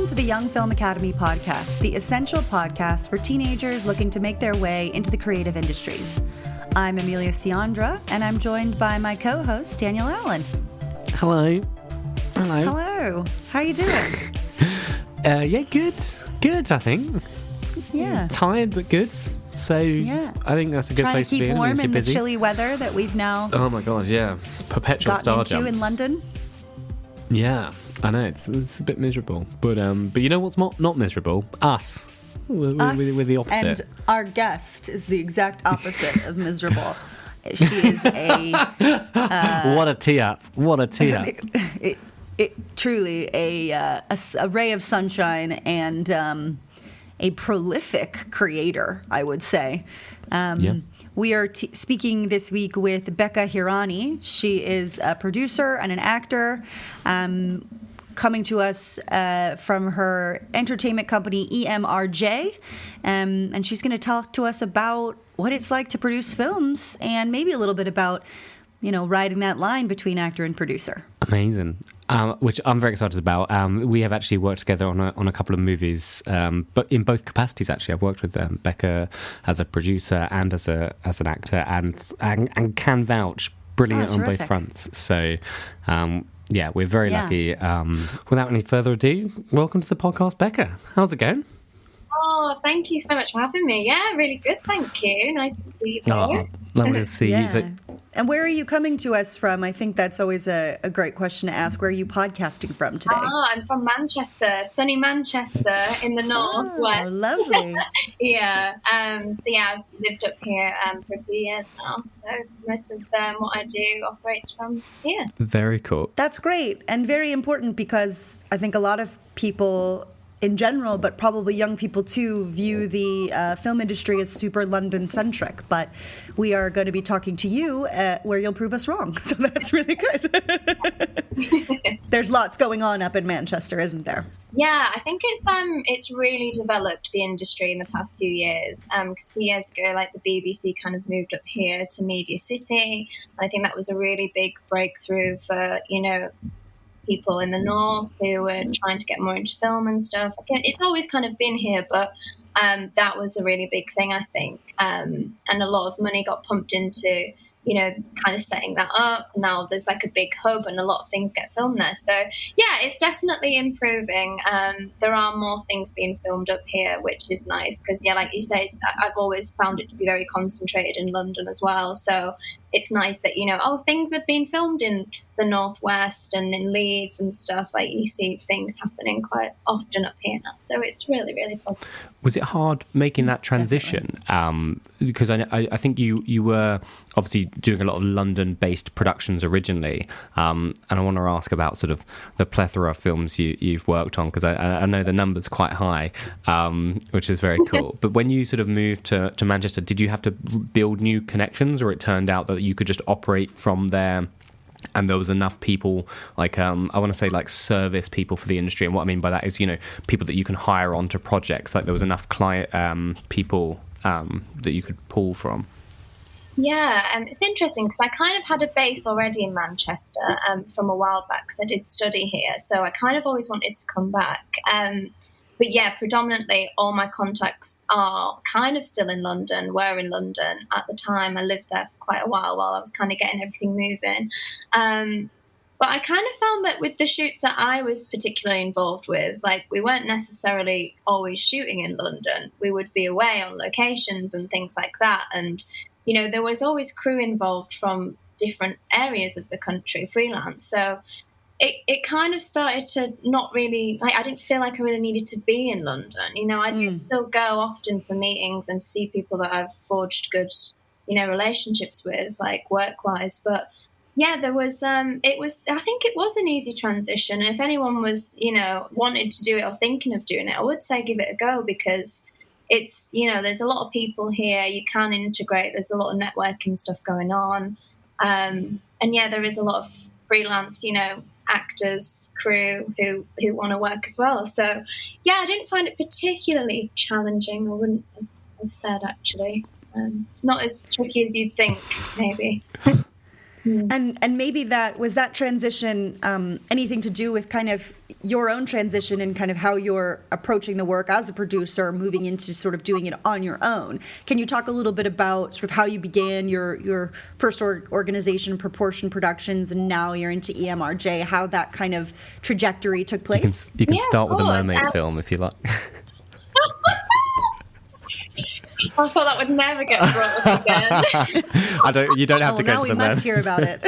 Welcome to the Young Film Academy podcast, the essential podcast for teenagers looking to make their way into the creative industries. I'm Amelia Sciandra, and I'm joined by my co-host, Daniel Allen. Hello. Hello. How are you doing? Yeah, good, I think. Yeah. Tired, but good. So yeah. I think that's a good place to be. Trying to keep warm in the chilly weather that we've now Oh my God, yeah. Perpetual star gotten into in London. Yeah, I know, it's a bit miserable. But you know what's not miserable? Us. We're the opposite. And our guest is the exact opposite of miserable. She is what a tee-up. What a tee-up. Truly a ray of sunshine and a prolific creator, I would say. Yeah. We are speaking this week with Becca Hirani. She is a producer and an actor, coming to us from her entertainment company, EMRJ. And she's going to talk to us about what it's like to produce films and maybe a little bit about, riding that line between actor and producer. Amazing. Which I'm very excited about. We have actually worked together on a couple of movies, but in both capacities. Actually, I've worked with Becca as a producer and as an actor, and can vouch brilliant on both fronts. So, yeah, we're very lucky. Without any further ado, welcome to the podcast, Becca. How's it going? Oh, thank you so much for having me. Yeah, really good, thank you. Nice to see you both. Oh, lovely to see you. So, and where are you coming to us from? I think that's always a great question to ask. Where are you podcasting from today? Oh, I'm from Manchester, sunny Manchester in the northwest. Oh, lovely. Yeah. So yeah, I've lived up here for a few years now. So most of what I do operates from here. Very cool. That's great and very important because I think a lot of people in general, but probably young people too, view the film industry as super London-centric. But we are going to be talking to you where you'll prove us wrong. So that's really good. There's lots going on up in Manchester, isn't there? Yeah, I think it's really developed the industry in the past few years. Because a few years ago, like the BBC kind of moved up here to Media City. And I think that was a really big breakthrough for, people in the north who were trying to get more into film and stuff. It's always kind of been here, but that was a really big thing, I think. And a lot of money got pumped into, kind of setting that up. Now there's like a big hub and a lot of things get filmed there. So, yeah, it's definitely improving. There are more things being filmed up here, which is nice because, yeah, like you say, I've always found it to be very concentrated in London as well. So it's nice that, things have been filmed in the northwest and in Leeds and stuff. Like you see things happening quite often up here now. So it's really, really positive. Was it hard making that transition? Because I think you were obviously doing a lot of London-based productions originally, and I want to ask about sort of the plethora of films you've worked on, because I know the number's quite high, which is very cool. But when you sort of moved to Manchester, did you have to build new connections, or it turned out that you could just operate from there? And there was enough people, like, I want to say, like, service people for the industry. And what I mean by that is, people that you can hire onto projects. Like, there was enough client people that you could pull from. Yeah, and it's interesting because I kind of had a base already in Manchester from a while back because I did study here. So I kind of always wanted to come back. But yeah, predominantly all my contacts are kind of still in London, were in London at the time. I lived there for quite a while I was kind of getting everything moving. But I kind of found that with the shoots that I was particularly involved with, like we weren't necessarily always shooting in London. We would be away on locations and things like that. And, there was always crew involved from different areas of the country, freelance. So it kind of started to not really, I didn't feel like I really needed to be in London. I did still go often for meetings and see people that I've forged good, relationships with, like work-wise. But yeah, there was, I think it was an easy transition. And if anyone was, wanted to do it or thinking of doing it, I would say give it a go because it's, there's a lot of people here. You can integrate. There's a lot of networking stuff going on. And yeah, there is a lot of freelance, actors, crew who want to work as well. So yeah, I didn't find it particularly challenging. I wouldn't have said actually. Not as tricky as you'd think, maybe. And maybe that transition anything to do with kind of your own transition and kind of how you're approaching the work as a producer, moving into sort of doing it on your own. Can you talk a little bit about sort of how you began your first organization, Proportion Productions, and now you're into EMRJ, how that kind of trajectory took place? You can start with a mermaid film if you like. I thought that would never get brought up again. You don't have to go to the Now we must hear about it.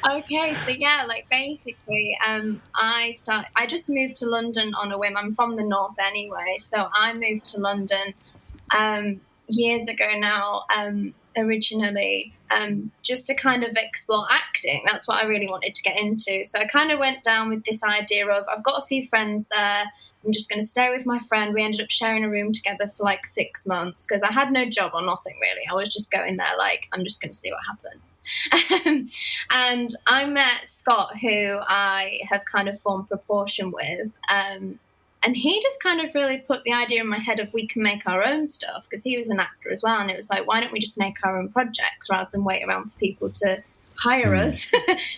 Okay, so yeah, like basically, I just moved to London on a whim. I'm from the north anyway, so I moved to London years ago now. Originally, just to kind of explore acting. That's what I really wanted to get into. So I kind of went down with this idea of I've got a few friends there. I'm just going to stay with my friend. We ended up sharing a room together for like 6 months because I had no job or nothing really. I was just going there like, I'm just going to see what happens. And I met Scott, who I have kind of formed Proportion with. And he just kind of really put the idea in my head of we can make our own stuff because he was an actor as well. And it was like, why don't we just make our own projects rather than wait around for people to hire us?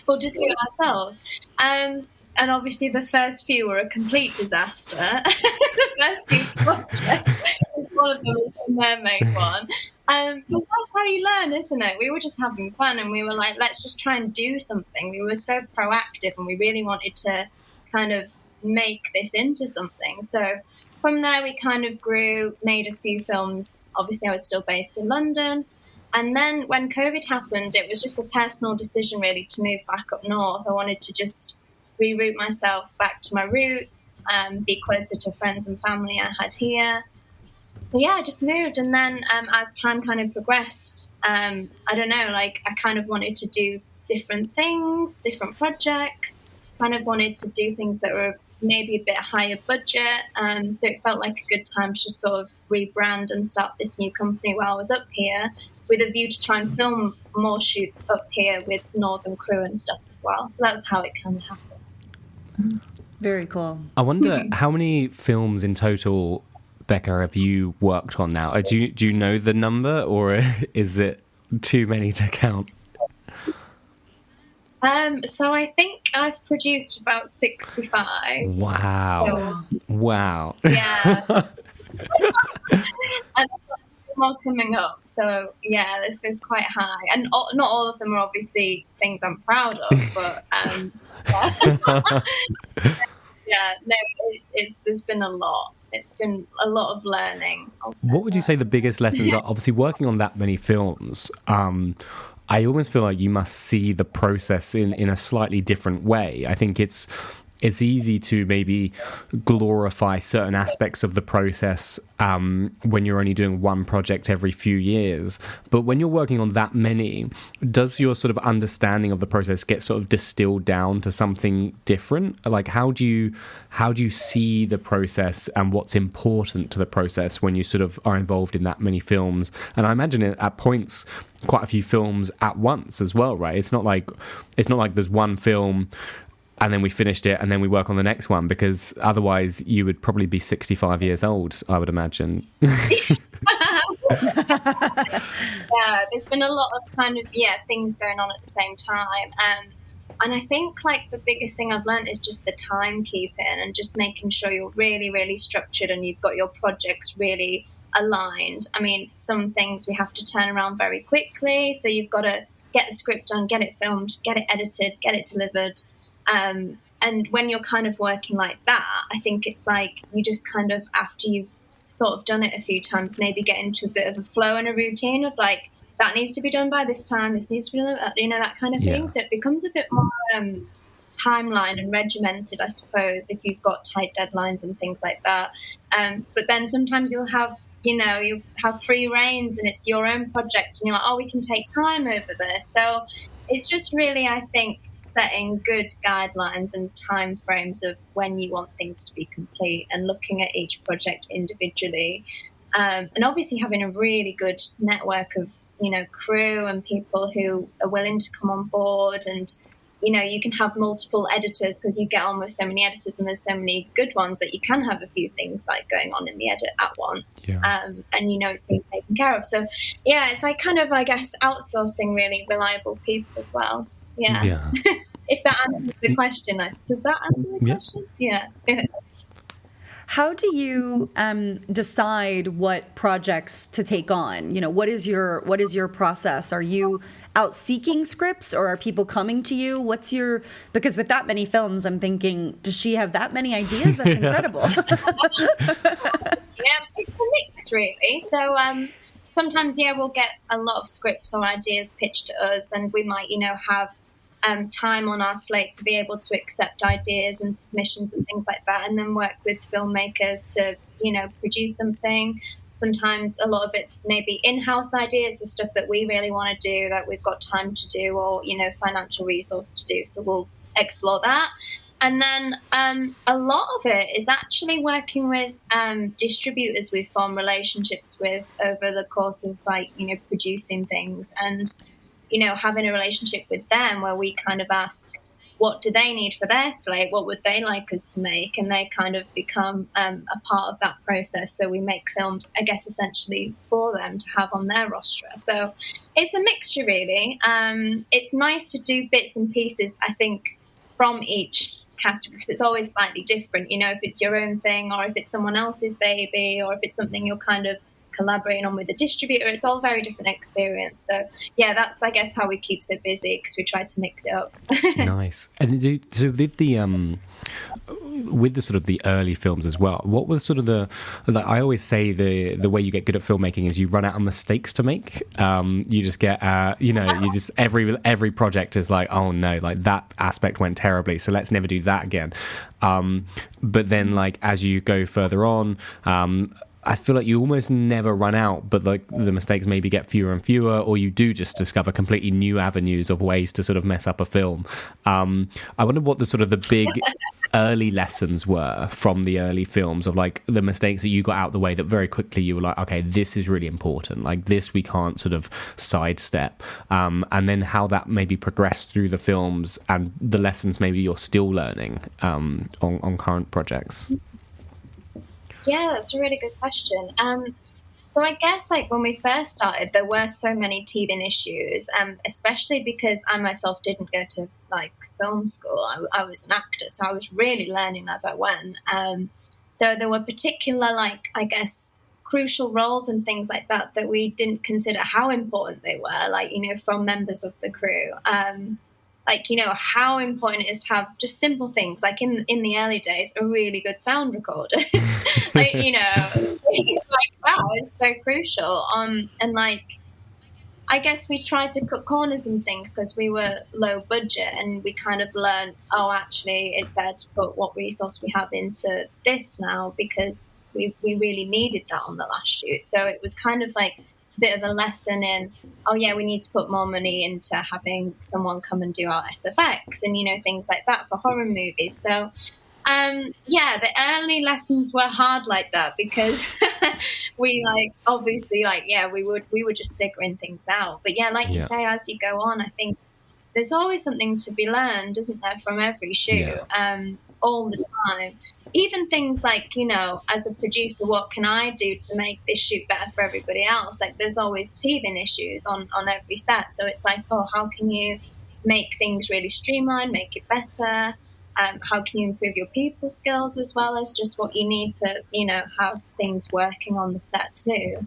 We'll just do it ourselves. And obviously the first few were a complete disaster. The first few projects, one of them was the mermaid one. But that's how you learn, isn't it? We were just having fun and we were like, let's just try and do something. We were so proactive and we really wanted to kind of make this into something. So from there we kind of grew, made a few films. Obviously I was still based in London. And then when COVID happened, it was just a personal decision really to move back up north. I wanted to just reroute myself back to my roots, be closer to friends and family I had here. So yeah, I just moved. And then as time kind of progressed, I don't know, like I kind of wanted to do different things, different projects, kind of wanted to do things that were maybe a bit higher budget. So it felt like a good time to sort of rebrand and start this new company while I was up here with a view to try and film more shoots up here with Northern crew and stuff as well. So that's how it kind of happened. Very cool. I wonder how many films in total, Becca, have you worked on now? Do you know the number, or is it too many to count? So I think I've produced about 65. Wow. So, wow. Yeah. And I've got more coming up. So yeah, this is quite high. And not all of them are obviously things I'm proud of, but yeah, no, there's been a lot. It's been a lot of learning. What would you say the biggest lessons are? Obviously, working on that many films, I almost feel like you must see the process in a slightly different way. I think it's easy to maybe glorify certain aspects of the process when you're only doing one project every few years. But when you're working on that many, does your sort of understanding of the process get sort of distilled down to something different? Like, how do you see the process and what's important to the process when you sort of are involved in that many films? And I imagine it at points quite a few films at once as well, right? It's not like there's one film and then we finished it and then we work on the next one, because otherwise you would probably be 65 years old, I would imagine. Yeah, there's been a lot of kind of, things going on at the same time. And I think like the biggest thing I've learned is just the timekeeping and just making sure you're really, really structured and you've got your projects really aligned. I mean, some things we have to turn around very quickly. So you've got to get the script done, get it filmed, get it edited, get it delivered. And when you're kind of working like that, I think it's like you just kind of, after you've sort of done it a few times, maybe get into a bit of a flow and a routine of like, that needs to be done by this time, this needs to be done, that kind of thing. So it becomes a bit more timeline and regimented, I suppose, if you've got tight deadlines and things like that. But then sometimes you have free reins and it's your own project and you're like, we can take time over this. So it's just really, I think, setting good guidelines and time frames of when you want things to be complete and looking at each project individually. And obviously having a really good network of, crew and people who are willing to come on board and you can have multiple editors because you get almost so many editors, and there's so many good ones that you can have a few things like going on in the edit at once. And it's being taken care of. So yeah, it's like kind of, I guess, outsourcing really reliable people as well. Yeah. If that answers the question. Does that answer the question? Yeah. How do you decide what projects to take on? What is your process? Are you out seeking scripts, or are people coming to you? Because with that many films, I'm thinking, does she have that many ideas? That's incredible. Yeah, it's a mix really. So sometimes, we'll get a lot of scripts or ideas pitched to us, and we might, have time on our slate to be able to accept ideas and submissions and things like that, and then work with filmmakers to, produce something. Sometimes a lot of it's maybe in-house ideas, the stuff that we really want to do, that we've got time to do, or, financial resource to do. So we'll explore that. And then a lot of it is actually working with distributors we've formed relationships with over the course of producing things, and having a relationship with them where we kind of ask, what do they need for their slate? What would they like us to make? And they kind of become a part of that process. So we make films, I guess, essentially for them to have on their roster. So it's a mixture, really. It's nice to do bits and pieces, I think, from each category, because it's always slightly different. If it's your own thing, or if it's someone else's baby, or if it's something you're kind of collaborating on with a distributor, it's all very different experience. So yeah, that's, I guess, how we keep so busy, because we try to mix it up. Nice. And so with the sort of the early films as well, what was sort of I always say the way you get good at filmmaking is you run out of mistakes to make. You just get you just every project is like, oh no, like that aspect went terribly, so let's never do that again. But then, like, as you go further on, I feel like you almost never run out, but like the mistakes maybe get fewer and fewer, or you do just discover completely new avenues of ways to sort of mess up a film. I wonder what the big early lessons were from the early films, of like the mistakes that you got out of the way that very quickly you were like, okay, this is really important, like this we can't sort of sidestep, and then how that maybe progressed through the films and the lessons maybe you're still learning on current projects. Yeah, that's a really good question. So I guess, like, when we first started, there were so many teething issues, especially because I myself didn't go to like film school. I was an actor, so I was really learning as I went. So there were particular, like, I guess, crucial roles and things like that we didn't consider how important they were, like, from members of the crew. Like, how important it is to have just simple things, like in the early days, a really good sound recorder. Like, things like that is so crucial. And like, I guess we tried to cut corners and things because we were low budget, and we kind of learned, oh, actually, it's better to put what resource we have into this now, because we really needed that on the last shoot. So it was kind of like bit of a lesson in, oh yeah, we need to put more money into having someone come and do our SFX and things like that for horror movies. So the early lessons were hard like that, because we obviously we were just figuring things out. But you say, as you go on, I think there's always something to be learned, isn't there, from every shoot, all the time. Even things like, as a producer, what can I do to make this shoot better for everybody else? Like, there's always teething issues on every set. So it's like, oh, how can you make things really streamlined, make it better? How can you improve your people skills, as well as just what you need to, have things working on the set too?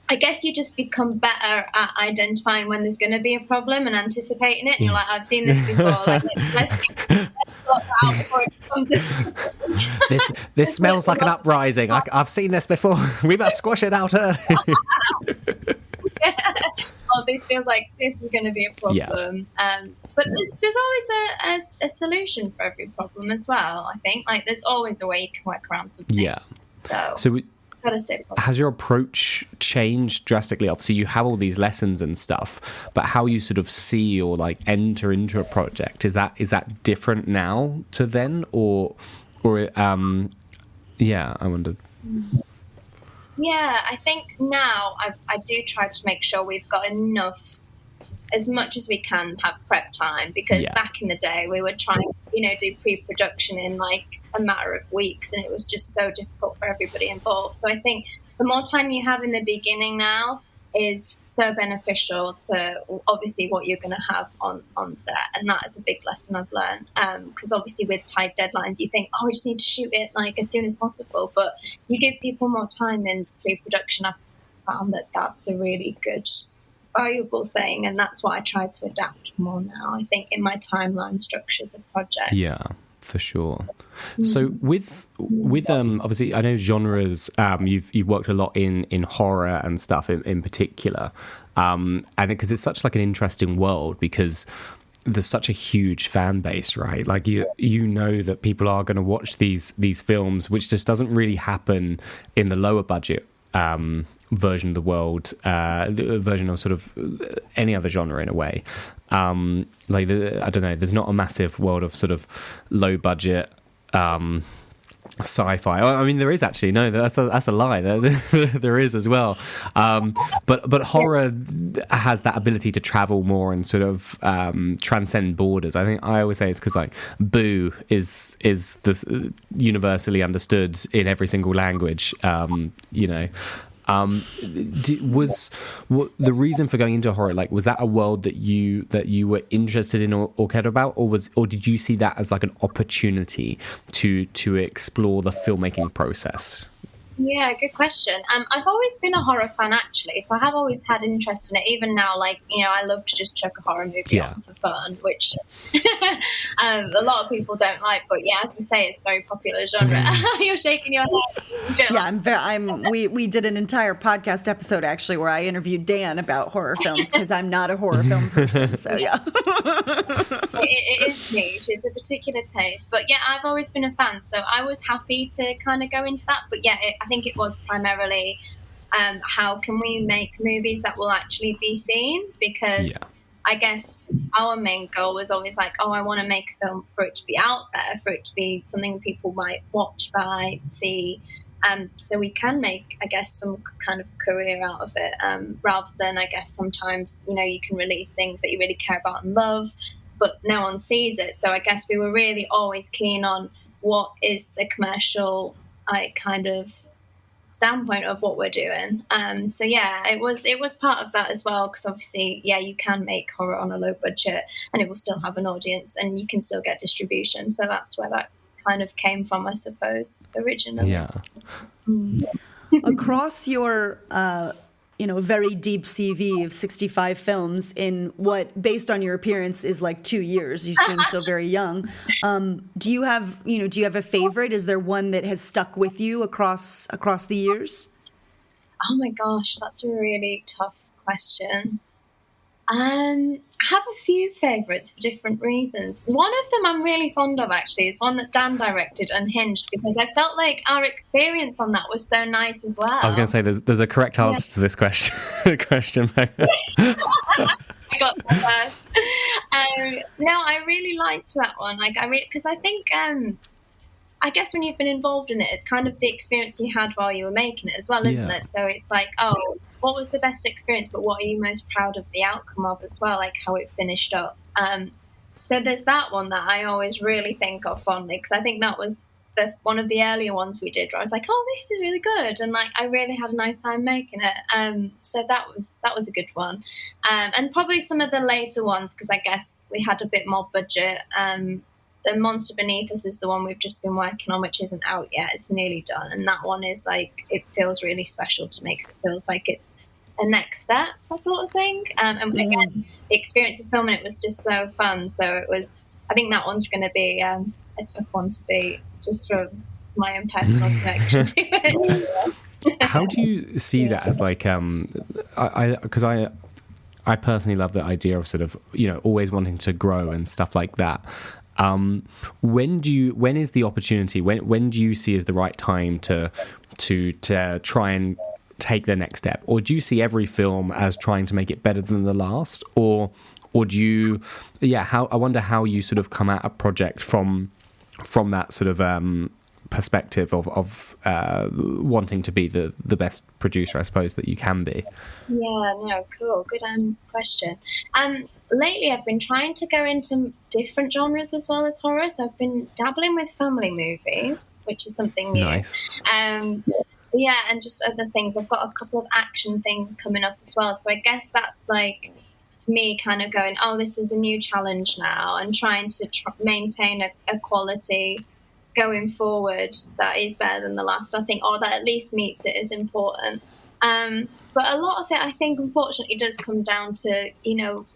I guess you just become better at identifying when there's going to be a problem and anticipating it. And you're like, I've seen this before. Like, let's sort that out before it comes in. This smells like an uprising. I've seen this before. We better squash it out early. Oh, this feels like this is going to be a problem. But there's always a solution for every problem as well, I think. Like, there's always a way you can work around something. Yeah. So has your approach changed drastically? Obviously, you have all these lessons and stuff, but how you sort of see or like enter into a project, is that different now to then, or I wondered. Yeah, I think now I do try to make sure we've got enough as much as we can have prep time, because back in the day we would try and do pre-production in like a matter of weeks, and it was just so difficult for everybody involved. So I think the more time you have in the beginning now is so beneficial to obviously what you're going to have on set, and that is a big lesson I've learned, because obviously with tight deadlines you think, oh, we just need to shoot it like as soon as possible, but you give people more time in pre-production. I've found that that's a really good, valuable thing, and that's what I try to adapt more now, I think, in my timeline structures of projects. Yeah, for sure. So with obviously I know genres, you've worked a lot in horror and stuff in particular, and because it's such like an interesting world, because there's such a huge fan base, right? Like you know that people are going to watch these films, which just doesn't really happen in the lower budget version of the world, version of sort of any other genre in a way. I don't know, there's not a massive world of sort of low budget sci-fi. I mean, there is actually. No, that's a lie. There is as well. But horror has that ability to travel more and sort of transcend borders. I think I always say it's because like boo is the universally understood in every single language. Was the reason for going into horror, like, was that a world that you were interested in or cared about, or did you see that as like an opportunity to explore the filmmaking process? Yeah, good question. I've always been a horror fan, actually, so I have always had interest in it. Even now, like, I love to just chuck a horror movie on for fun, which a lot of people don't like. But yeah, as you say, it's a very popular genre. You're shaking your head. Yeah, we did an entire podcast episode actually where I interviewed Dan about horror films, because I'm not a horror film person. So yeah, it is niche. It's a particular taste. But yeah, I've always been a fan, so I was happy to kind of go into that. But yeah, I think it was primarily how can we make movies that will actually be seen, because I guess our main goal was always like, oh, I want to make a film for it to be out there, for it to be something people might watch, buy, see, so we can make, I guess, some kind of career out of it, rather than, I guess, sometimes you can release things that you really care about and love, but no one sees it. So I guess we were really always keen on what is the commercial kind of standpoint of what we're doing. So yeah, it was part of that as well, because obviously, yeah, you can make horror on a low budget and it will still have an audience and you can still get distribution. So that's where that kind of came from, I suppose, originally. Yeah. Across your very deep CV of 65 films in what, based on your appearance, is like 2 years. You seem so very young. Do you have a favorite? Is there one that has stuck with you across the years? Oh my gosh, that's a really tough question. I have a few favourites for different reasons. One of them I'm really fond of, actually, is one that Dan directed, Unhinged, because I felt like our experience on that was so nice as well. I was going to say there's a correct answer to this question. I got that first. No, I really liked that one. Because I think, I guess when you've been involved in it, it's kind of the experience you had while you were making it as well, isn't it? So it's like, oh, what was the best experience, but what are you most proud of the outcome of as well, like how it finished up. So there's that one that I always really think of fondly, because I think that was one of the earlier ones we did where I was like, oh, this is really good, and like I really had a nice time making it. So that was a good one. And probably some of the later ones, because I guess we had a bit more budget. The Monster Beneath Us is the one we've just been working on, which isn't out yet. It's nearly done. And that one is like, it feels really special to make. It feels like it's a next step, that sort of thing. And again, the experience of filming it was just so fun. So I think that one's going to be a tough one to beat, just from my own personal connection to it. How do you see that as like, because I personally love the idea of sort of, always wanting to grow and stuff like that. When is the opportunity? When do you see as the right time to try and take the next step? Or do you see every film as trying to make it better than the last? Or do you? Yeah. I wonder how you sort of come at a project from that sort of perspective of wanting to be the best producer, I suppose, that you can be. Yeah, no, cool. Good question. lately I've been trying to go into different genres as well as horror. So I've been dabbling with family movies, which is something new. Nice. Yeah, and just other things. I've got a couple of action things coming up as well. So I guess that's like me kind of going, oh, this is a new challenge now, and trying to maintain a quality going forward that is better than the last, I think, or that at least meets it is important. But a lot of it, I think, unfortunately, does come down to,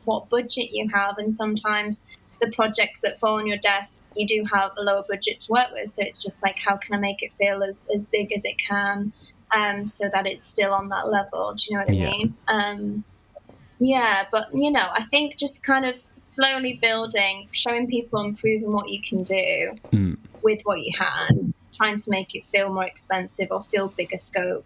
what budget you have. And sometimes the projects that fall on your desk, you do have a lower budget to work with. So it's just like, how can I make it feel as big as it can, so that it's still on that level? Do you know what I mean? Yeah, but, I think just kind of slowly building, showing people and proving what you can do with what you had, trying to make it feel more expensive or feel bigger scope,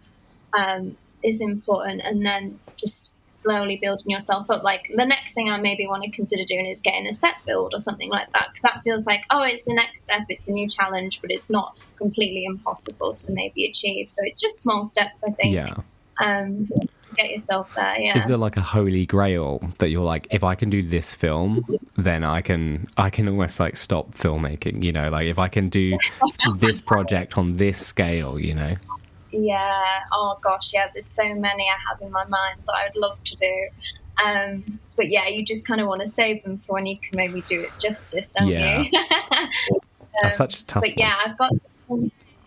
is important. And then just slowly building yourself up. Like, the next thing I maybe want to consider doing is getting a set build or something like that, because that feels like, oh, it's the next step, it's a new challenge, but it's not completely impossible to maybe achieve. So it's just small steps, I think. Get yourself there. Is there like a holy grail that you're like, if I can do this film, then I can almost like stop filmmaking, like if I can do this project on this scale, Yeah. Oh gosh, yeah. There's so many I have in my mind that I would love to do. But yeah, you just kind of want to save them for when you can maybe do it justice, don't you? That's such a tough But yeah,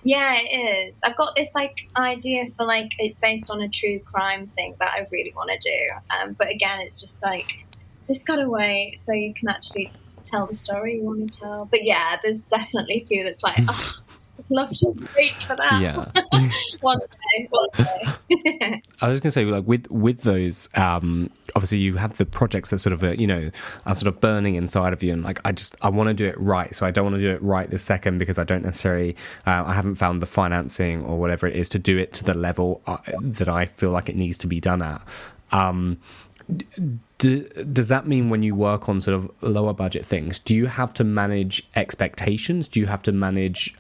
Yeah, it is. I've got this like idea for like, it's based on a true crime thing that I really want to do. But again, it's just like, just gotta wait so you can actually tell the story you want to tell. But yeah, there's definitely a few that's like, oh, I'd love to reach for that. Yeah. One day. I was going to say, like, with those, obviously you have the projects that sort of, are sort of burning inside of you, and like, I want to do it right, so I don't want to do it right this second because I don't necessarily, I haven't found the financing or whatever it is to do it to the level that I feel like it needs to be done at. Does that mean when you work on sort of lower budget things, do you have to manage expectations? Do you have to manage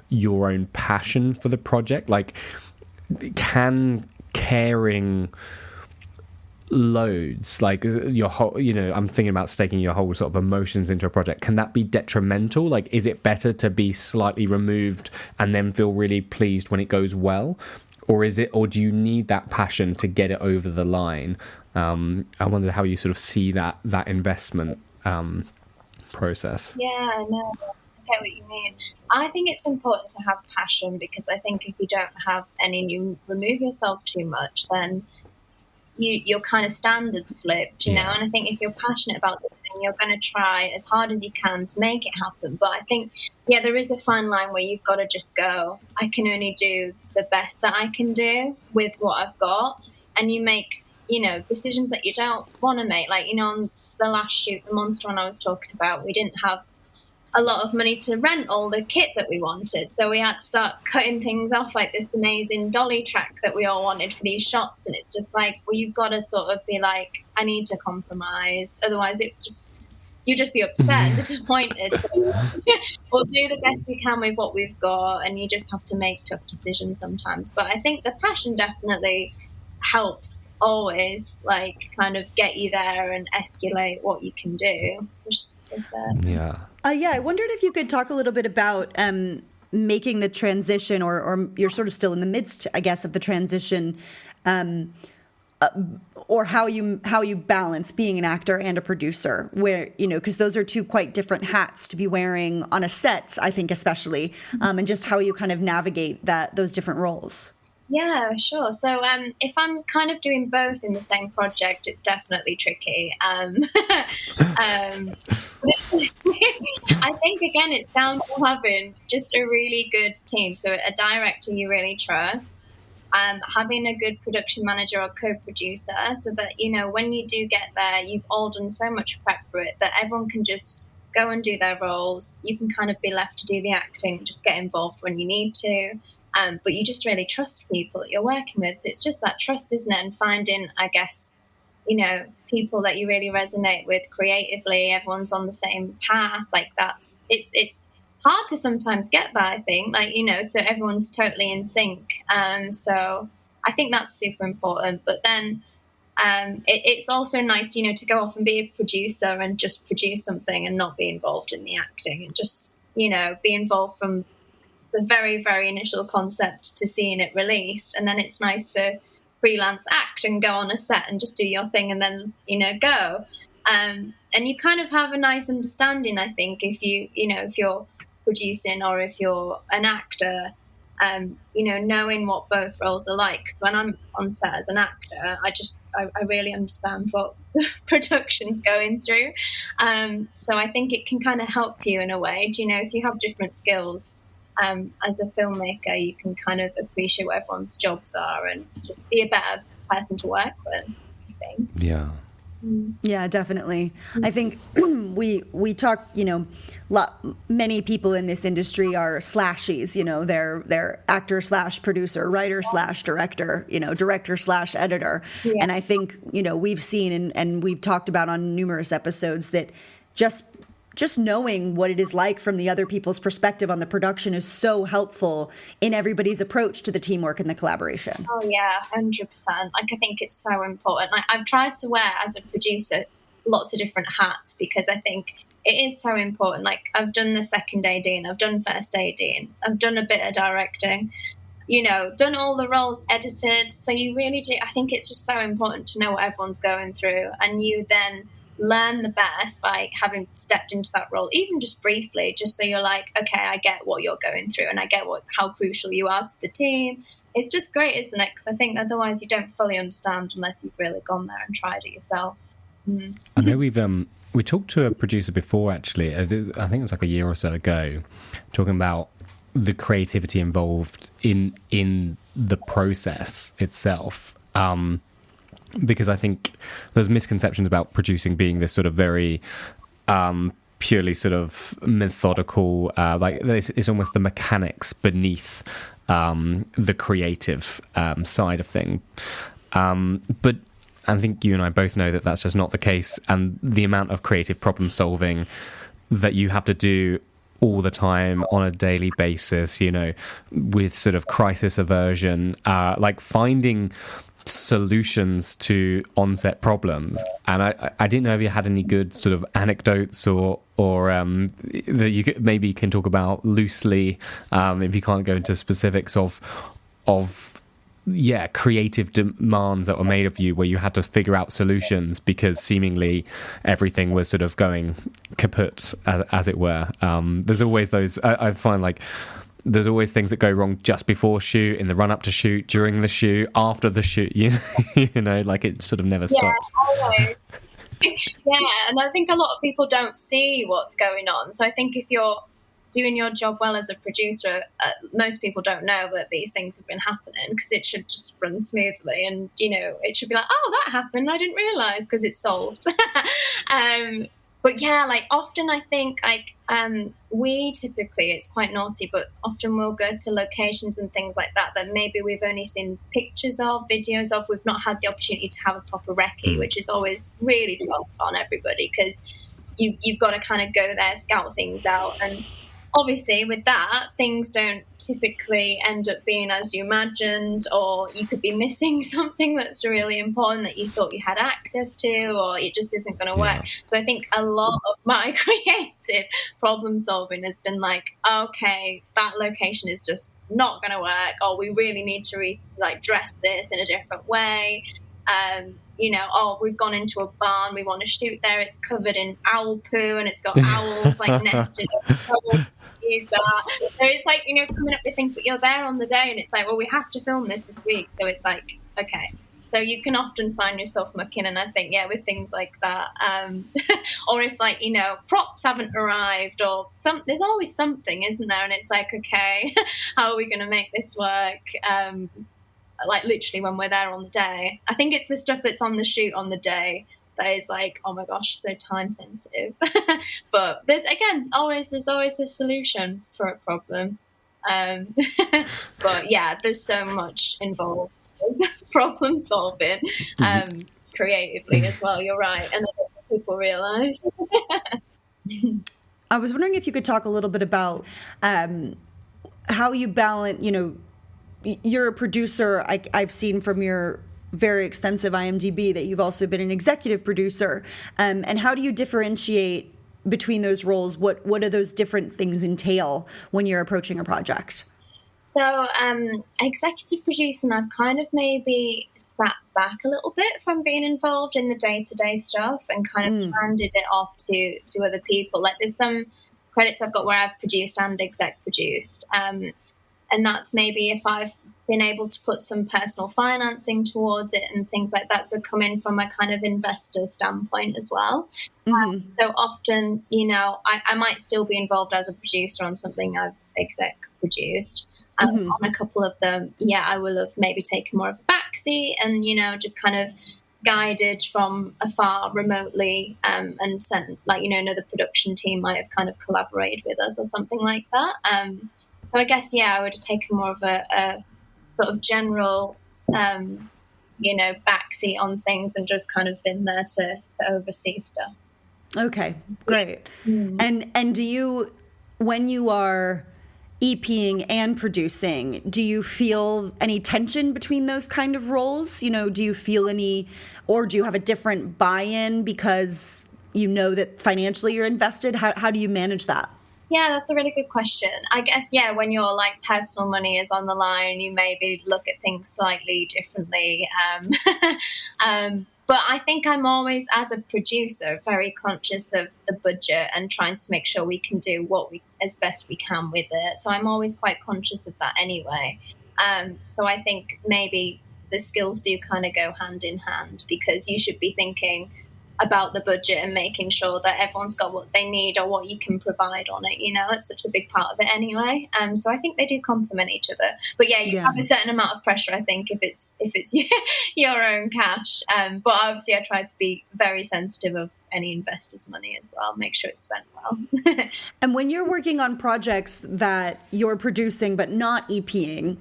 your own passion for the project? Like, can caring loads, like your whole, I'm thinking about staking your whole sort of emotions into a project, can that be detrimental? Like, is it better to be slightly removed and then feel really pleased when it goes well? Or do you need that passion to get it over the line? I wonder how you sort of see that investment process. Yeah, no, I get what you mean. I think it's important to have passion, because I think if you don't have any and you remove yourself too much, then your kind of standards slip, you know? And I think if you're passionate about something, you're going to try as hard as you can to make it happen. But I think, there is a fine line where you've got to just go, I can only do the best that I can do with what I've got. And you make, decisions that you don't want to make. Like, on the last shoot, the monster one I was talking about, we didn't have a lot of money to rent all the kit that we wanted. So we had to start cutting things off, like this amazing dolly track that we all wanted for these shots. And it's just like, well, you've got to sort of be like, I need to compromise. Otherwise, you just be upset and disappointed. So we'll do the best we can with what we've got. And you just have to make tough decisions sometimes. But I think the passion definitely helps always, like, kind of get you there and escalate what you can do. I wondered if you could talk a little bit about making the transition, or you're sort of still in the midst, I guess, of the transition, or how you balance being an actor and a producer, where, because those are two quite different hats to be wearing on a set, I think, especially, and just how you kind of navigate those different roles. Yeah, sure. So if I'm kind of doing both in the same project, it's definitely tricky. I think, again, it's down to having just a really good team. So a director you really trust, having a good production manager or co-producer, so that, when you do get there, you've all done so much prep for it that everyone can just go and do their roles. You can kind of be left to do the acting, just get involved when you need to. But you just really trust people that you're working with. So it's just that trust, isn't it? And finding, I guess, people that you really resonate with creatively. Everyone's on the same path. Like, it's hard to sometimes get that, I think. Like, so everyone's totally in sync. So I think that's super important. But then It's also nice, to go off and be a producer and just produce something and not be involved in the acting, and just, be involved from the very, very initial concept to seeing it released. And then it's nice to freelance act and go on a set and just do your thing and then, go. And you kind of have a nice understanding, I think, if if you're producing or if you're an actor, knowing what both roles are like. So when I'm on set as an actor, I really understand what the production's going through. So I think it can kind of help you in a way. If you have different skills, as a filmmaker, you can kind of appreciate what everyone's jobs are and just be a better person to work with, I think. Yeah. Yeah, definitely. I think we talk, many people in this industry are slashies, they're actor / producer, writer / director, director / editor. Yeah. And I think, we've seen and we've talked about on numerous episodes that just knowing what it is like from the other people's perspective on the production is so helpful in everybody's approach to the teamwork and the collaboration. Oh yeah, 100%. I think it's so important. I've tried to wear, as a producer, lots of different hats, because I think it is so important. I've done the second AD and I've done first AD and I've done a bit of directing, done all the roles, edited. So you really do. I think it's just so important to know what everyone's going through, and you then learn the best by having stepped into that role, even just briefly, just so you're like, okay, I get what you're going through and I get how crucial you are to the team. It's just great, isn't it? Because I think otherwise you don't fully understand unless you've really gone there and tried it yourself. I know we talked to a producer before, actually. I think it was like a year or so ago, talking about the creativity involved in the process itself. Because I think there's misconceptions about producing being this sort of very purely sort of methodical, it's almost the mechanics beneath the creative side of thing. But I think you and I both know that that's just not the case, and the amount of creative problem solving that you have to do all the time on a daily basis, with sort of crisis aversion, finding solutions to on-set problems. And I didn't know if you had any good sort of anecdotes or that you maybe can talk about loosely, if you can't go into specifics of creative demands that were made of you where you had to figure out solutions because seemingly everything was sort of going kaput, as it were. There's always those, I find there's always things that go wrong just before shoot, in the run up to shoot, during the shoot, after the shoot, it sort of never stops. Always. Yeah, and I think a lot of people don't see what's going on. So I think if you're doing your job well as a producer, most people don't know that these things have been happening, because it should just run smoothly, and it should be like, oh, that happened, I didn't realize, because it's solved. But yeah, often I think we typically, it's quite naughty, but often we'll go to locations and things like that maybe we've only seen pictures of, videos of. We've not had the opportunity to have a proper recce, which is always really tough on everybody, because you've got to kind of go there, scout things out, and obviously with that, things don't typically end up being as you imagined, or you could be missing something that's really important that you thought you had access to, or it just isn't going to work. So I think a lot of my creative problem solving has been okay, that location is just not going to work, or we really need to dress this in a different way. We've gone into a barn, we want to shoot there, it's covered in owl poo and it's got owls nested. Use that. So it's coming up with things, but you're there on the day and it's we have to film this week. So it's okay. So you can often find yourself mucking, and I think, with things like that. Or if props haven't arrived, or there's always something, isn't there? And it's okay, how are we going to make this work? Literally when we're there on the day. I think it's the stuff that's on the shoot on the day that is oh my gosh, so time sensitive. But there's always a solution for a problem. But yeah, there's so much involved with problem solving, creatively as well. You're right, and I don't think people realise. I was wondering if you could talk a little bit about how you balance. You're a producer. I've seen from your very extensive IMDb that you've also been an executive producer. And how do you differentiate between those roles? What do those different things entail when you're approaching a project? So executive producing, I've kind of maybe sat back a little bit from being involved in the day-to-day stuff and kind of handed it off to other people. Like there's some credits I've got where I've produced and exec produced. And that's maybe if I've been able to put some personal financing towards it and things like that. So coming from a kind of investor standpoint as well. So often, you know, I might still be involved as a producer on something I've exec produced. On a couple of them, I will have maybe taken more of a backseat and, you know, just kind of guided from afar remotely and sent, like, you know, another production team might have kind of collaborated with us or something like that. So I guess, I would have taken more of a sort of general, you know, backseat on things and just kind of been there to oversee stuff. Okay, great. And do you, when you are EPing and producing, do you feel any tension between those kind of roles? You know, do you feel any, or do you have a different buy-in because you know that financially you're invested? How do you manage that? Yeah, that's a really good question. I guess, when your like personal money is on the line, you maybe look at things slightly differently. But I think I'm always, as a producer, very conscious of the budget and trying to make sure we can do as best we can with it. So I'm always quite conscious of that anyway. So I think maybe the skills do kind of go hand in hand because you should be thinking about the budget and making sure that everyone's got what they need or what you can provide on it. You know, it's such a big part of it anyway. So I think they do complement each other. But you have a certain amount of pressure, I think, if it's your own cash. But obviously I try to be very sensitive of any investor's money as well, make sure it's spent well. And when you're working on projects that you're producing but not EPing,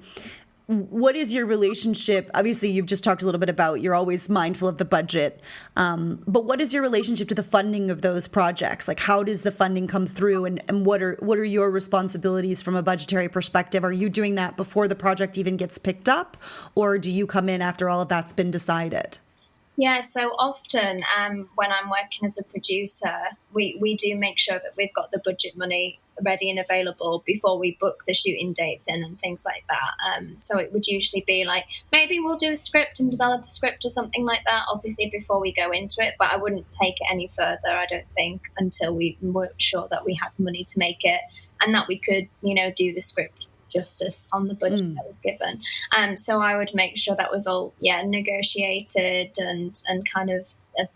what is your relationship? Obviously, you've just talked a little bit about you're always mindful of the budget. But what is your relationship to the funding of those projects? Like, how does the funding come through, and what are your responsibilities from a budgetary perspective? Are you doing that before the project even gets picked up, or do you come in after all of that's been decided? Yeah, so often when I'm working as a producer, we do make sure that we've got the budget money ready and available before we book the shooting dates in and things like that. So it would usually be like, maybe we'll do a script and develop a script or something like that, obviously, before we go into it. But I wouldn't take it any further, I don't think, until we were sure that we had money to make it and that we could, you know, do the script justice on the budget that was given. So I would make sure that was all negotiated and kind of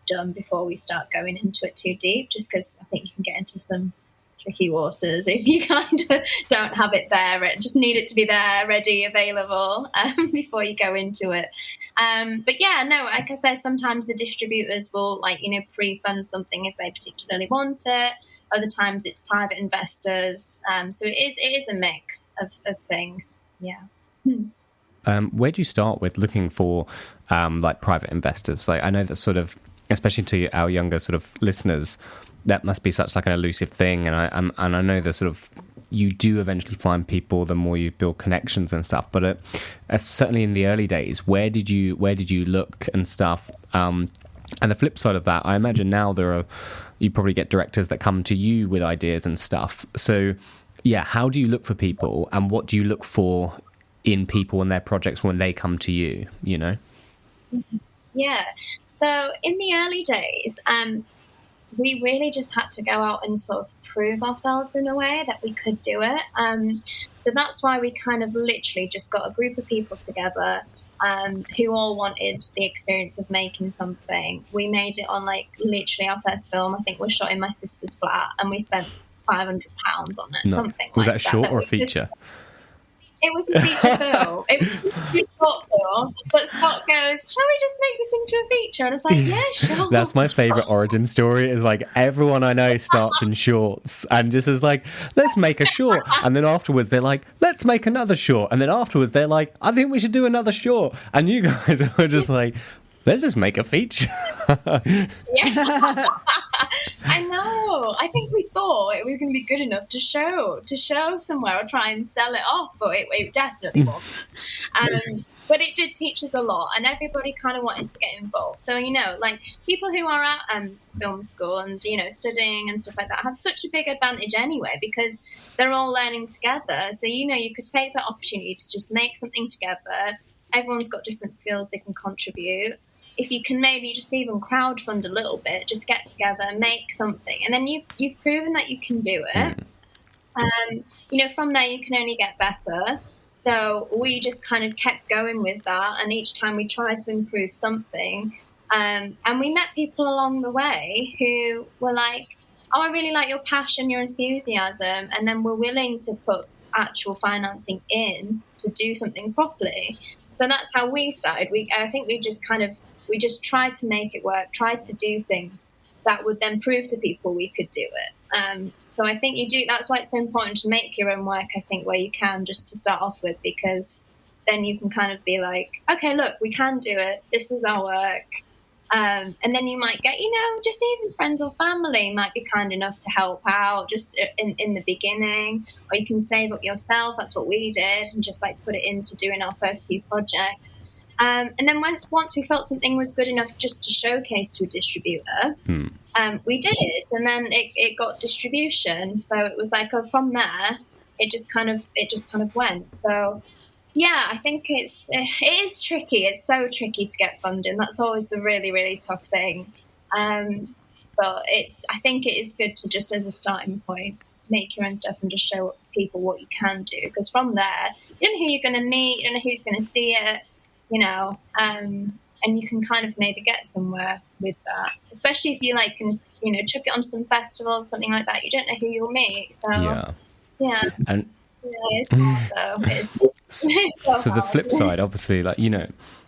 done before we start going into it too deep, just because I think you can get into some tricky waters if you kind of don't have it there. It just need it to be there, ready, available before you go into it. But like I said, sometimes the distributors will pre-fund something if they particularly want it. Other times it's private investors. So it is a mix of things. Yeah. Where do you start with looking for private investors? Like, I know that sort of, especially to our younger sort of listeners, that must be such like an elusive thing. And I know that sort of you do eventually find people the more you build connections and stuff. But certainly in the early days, where did you look and stuff? And the flip side of that, I imagine now you probably get directors that come to you with ideas and stuff. So yeah, how do you look for people, and what do you look for in people and their projects when they come to you, you know? Yeah. So in the early days, we really just had to go out and sort of prove ourselves in a way that we could do it. So that's why we kind of literally just got a group of people together who all wanted the experience of making something. We made it on literally our first film, I think, was shot in my sister's flat, and we spent £500 on it, something was like that. Was that short or a feature? It was a feature film. It was a short film. But Scott goes, shall we just make this into a feature? And I was like, yeah, sure. That's my favourite origin story, is everyone I know starts in shorts and just is like, let's make a short. And then afterwards they're like, let's make another short. And then afterwards they're like, I think we should do another short. And you guys are just like, let's just make a feature. Yeah. I know. I think we thought it was going to be good enough to show somewhere or try and sell it off, but it definitely wasn't. But it did teach us a lot, and everybody kind of wanted to get involved. So, like people who are at film school and, studying and stuff like that have such a big advantage anyway, because they're all learning together. So, you could take that opportunity to just make something together. Everyone's got different skills they can contribute. If you can maybe just even crowdfund a little bit, just get together, make something, and then you've proven that you can do it. From there you can only get better. So we just kind of kept going with that, and each time we tried to improve something. And we met people along the way who were like, oh, I really like your passion, your enthusiasm, and then we're willing to put actual financing in to do something properly. So that's how we started. I think we just tried to make it work, tried to do things that would then prove to people we could do it. So I think that's why it's so important to make your own work, I think, where you can, just to start off with, because then you can kind of be like, okay, look, we can do it. This is our work. And then you might get, just even friends or family might be kind enough to help out just in the beginning, or you can save up yourself. That's what we did, and just like put it into doing our first few projects. And then once we felt something was good enough just to showcase to a distributor, we did, and then it got distribution. So it was like, from there, it just kind of went. So yeah, I think it is tricky. It's so tricky to get funding. That's always the really, really tough thing. But I think it is good to, just as a starting point, make your own stuff and just show people what you can do. Because from there, you don't know who you're going to meet, you don't know who's going to see it. And you can kind of maybe get somewhere with that, especially if you can chuck it on some festivals, something like that. You don't know who you'll meet. So yeah. And it's hard though. It's so the flip side, obviously,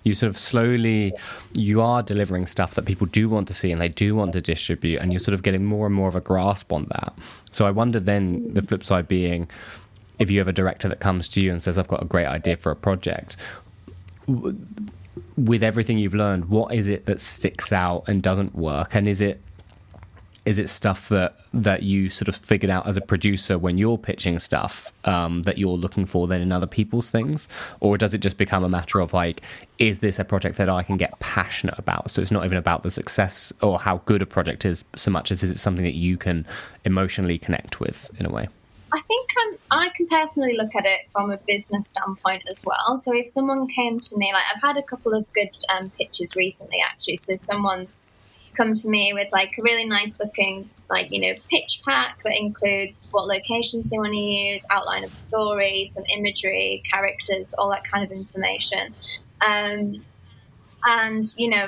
you sort of slowly, you are delivering stuff that people do want to see and they do want to distribute, and you're sort of getting more and more of a grasp on that. So I wonder then, the flip side being, if you have a director that comes to you and says, I've got a great idea for a project, with everything you've learned, what is it that sticks out and doesn't work? And is it stuff that you sort of figured out as a producer when you're pitching stuff that you're looking for then in other people's things? Or does it just become a matter of is this a project that I can get passionate about? So it's not even about the success or how good a project is so much as is it something that you can emotionally connect with in a way? I think I can personally look at it from a business standpoint as well. So if someone came to me, I've had a couple of good pitches recently, actually. So someone's come to me with a really nice looking, pitch pack that includes what locations they want to use, outline of the story, some imagery, characters, all that kind of information. And,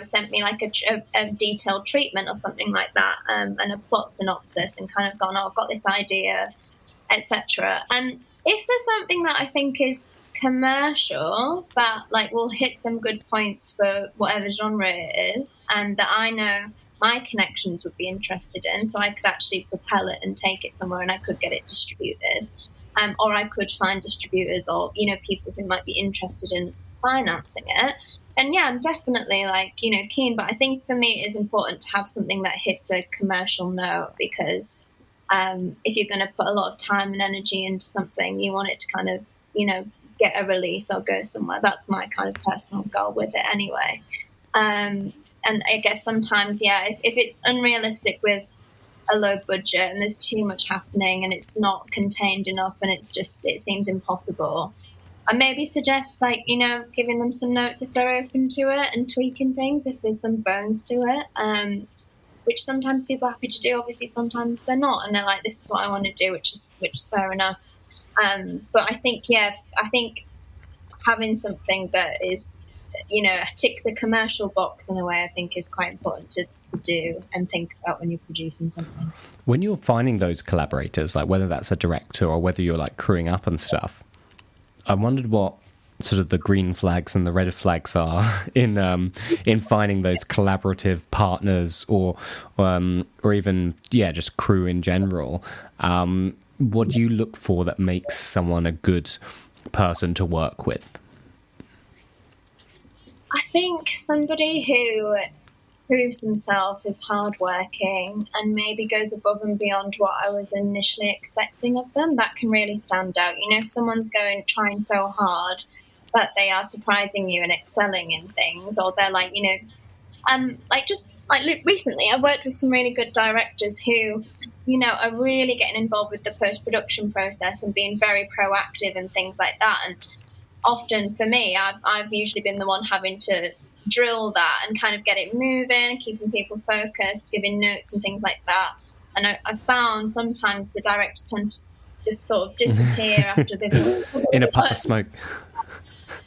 sent me a detailed treatment or something like that, and a plot synopsis, and kind of gone, oh, I've got this idea, etc. And if there's something that I think is commercial that will hit some good points for whatever genre it is, and that I know my connections would be interested in, so I could actually propel it and take it somewhere, and I could get it distributed, or I could find distributors or people who might be interested in financing it. And yeah, I'm definitely keen. But I think for me it is important to have something that hits a commercial note, because if you're going to put a lot of time and energy into something, you want it to kind of, get a release or go somewhere. That's my kind of personal goal with it anyway. And I guess sometimes, if it's unrealistic with a low budget and there's too much happening and it's not contained enough and it seems impossible, I maybe suggest giving them some notes if they're open to it, and tweaking things if there's some bones to it. Which sometimes people are happy to do. Obviously, sometimes they're not, and they're like, "This is what I want to do," which is fair enough. But I think having something that is, ticks a commercial box in a way, I think is quite important to do and think about when you're producing something. When you're finding those collaborators, whether that's a director or whether you're crewing up and stuff, I wondered what sort of the green flags and the red flags are in finding those collaborative partners or even just crew in general. What do you look for that makes someone a good person to work with? I think somebody who proves themselves is hardworking and maybe goes above and beyond what I was initially expecting of them, that can really stand out. If someone's trying so hard that they are surprising you and excelling in things, or they're like, you know, recently I've worked with some really good directors who, you know, are really getting involved with the post-production process and being very proactive and things like that. And often for me, I've usually been the one having to drill that and kind of get it moving, keeping people focused, giving notes and things like that. And I found sometimes the directors tend to just sort of disappear after they've in a puff of smoke.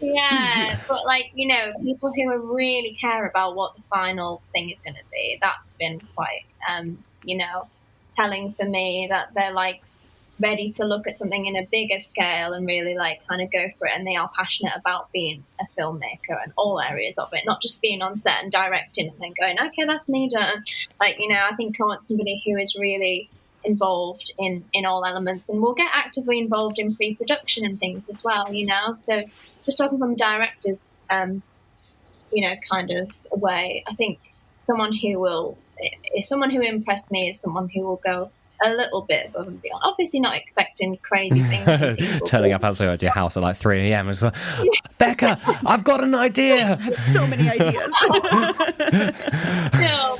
Yeah, but like, you know, people who really care about what the final thing is going to be, that's been quite, you know, telling for me, that they're like ready to look at something in a bigger scale and really like kind of go for it. And they are passionate about being a filmmaker and all areas of it, not just being on set and directing and then going, okay, that's me done. Like, you know, I think I want somebody who is really involved in all elements and will get actively involved in pre-production and things as well, you know. So just talking from a director's, you know, kind of way, I think someone who impressed me is someone who will go a little bit above and beyond. Obviously not expecting crazy things from people. Turning up outside your house at like 3 a.m. It's like, Becca, I've got an idea. I have so many ideas. No,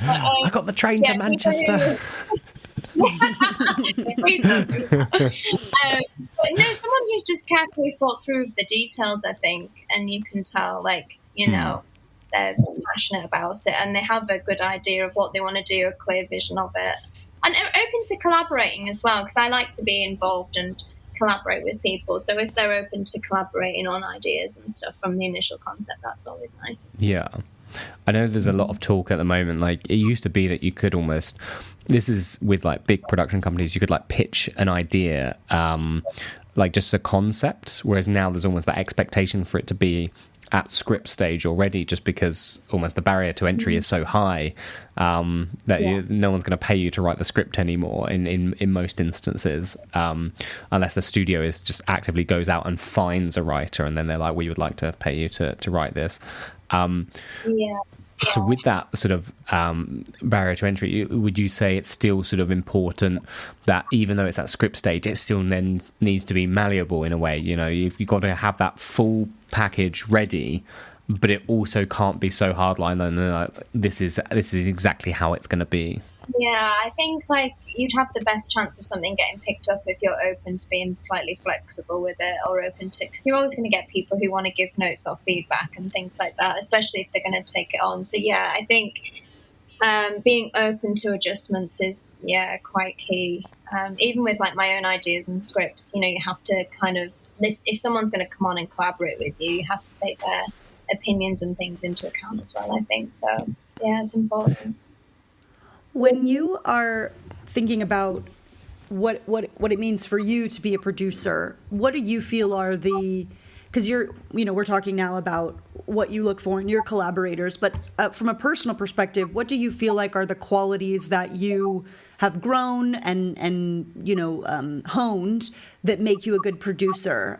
but, I got the train to Manchester. But no, someone who's just carefully thought through the details, I think, and you can tell, like, you know, they're passionate about it and they have a good idea of what they want to do, a clear vision of it, and open to collaborating as well, because I like to be involved and collaborate with people. So if they're open to collaborating on ideas and stuff from the initial concept, that's always nice. Yeah. I know there's a lot of talk at the moment. Like, it used to be that you could almost, this is with like big production companies, you could like pitch an idea, like just a concept, whereas now there's almost that expectation for it to be at script stage already, just because almost the barrier to entry is so high, that no one's going to pay you to write the script anymore in most instances, unless the studio is just actively goes out and finds a writer and then they're like, we would like to pay you to write this. So with that sort of barrier to entry, would you say it's still sort of important that even though it's at script stage, it still then needs to be malleable in a way? You know, you've got to have that full package ready, but it also can't be so hardline and like, this is exactly how it's going to be. Yeah, I think like you'd have the best chance of something getting picked up if you're open to being slightly flexible with it, or open to, because you're always going to get people who want to give notes or feedback and things like that, especially if they're going to take it on. So yeah, I think being open to adjustments is quite key. Even with like my own ideas and scripts, you know, you have to kind of list, if someone's going to come on and collaborate with you, you have to take their opinions and things into account as well, I think. So yeah, it's important. When you are thinking about what it means for you to be a producer, what do you feel are the, because we're talking now about what you look for in your collaborators, but from a personal perspective, what do you feel like are the qualities that you have grown and honed that make you a good producer?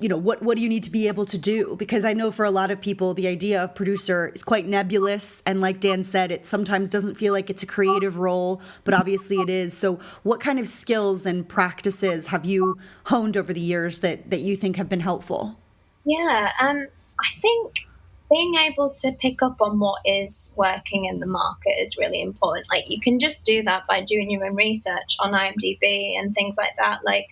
What do you need to be able to do? Because I know for a lot of people, the idea of producer is quite nebulous. And like Dan said, it sometimes doesn't feel like it's a creative role, but obviously it is. So what kind of skills and practices have you honed over the years that you think have been helpful? Yeah, I think being able to pick up on what is working in the market is really important. Like, you can just do that by doing your own research on IMDb and things like that. Like,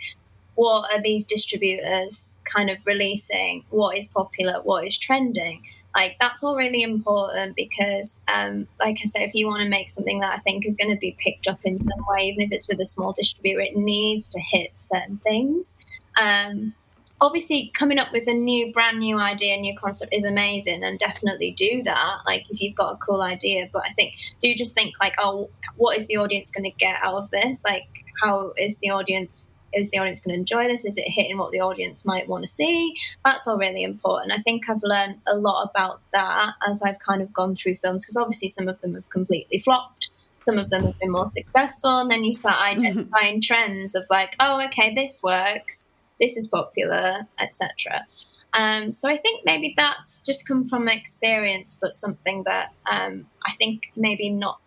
what are these distributors kind of releasing? What is popular? What is trending? Like, that's all really important because, like I say, if you want to make something that I think is going to be picked up in some way, even if it's with a small distributor, it needs to hit certain things. Obviously, coming up with a brand new idea, new concept is amazing, and definitely do that. Like, if you've got a cool idea, but I think, do just think like, oh, what is the audience going to get out of this? Like, how is the audience? Is the audience going to enjoy this? Is it hitting what the audience might want to see? That's all really important. I think I've learned a lot about that as I've kind of gone through films, because obviously some of them have completely flopped. Some of them have been more successful. And then you start identifying trends of like, oh, okay, this works. This is popular, etc. So I think maybe that's just come from experience, but something that I think maybe not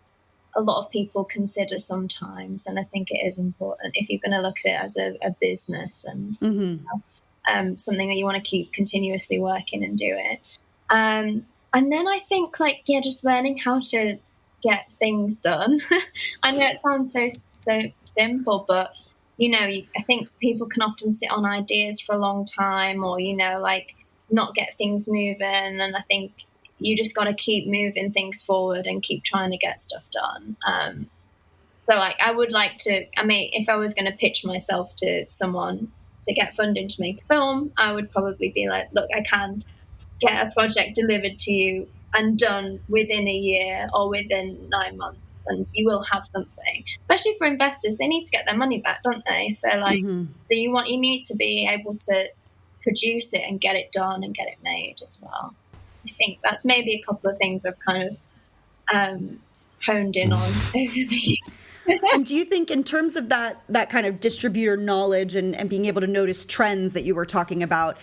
a lot of people consider sometimes, and I think it is important if you're going to look at it as a business. And something that you want to keep continuously working and doing. And then I think, like, yeah, just learning how to get things done. I know it sounds so simple, but, you know, I think people can often sit on ideas for a long time, or, you know, like, not get things moving. And I think you just got to keep moving things forward and keep trying to get stuff done. So, like, I would like to, I mean, if I was going to pitch myself to someone to get funding to make a film, I would probably be like, look, I can get a project delivered to you and done within a year or within 9 months, and you will have something. Especially for investors, they need to get their money back, don't they? If they're like, so you need to be able to produce it and get it done and get it made as well. I think that's maybe a couple of things I've kind of honed in on over the years. And do you think, in terms of that kind of distributor knowledge and being able to notice trends that you were talking about,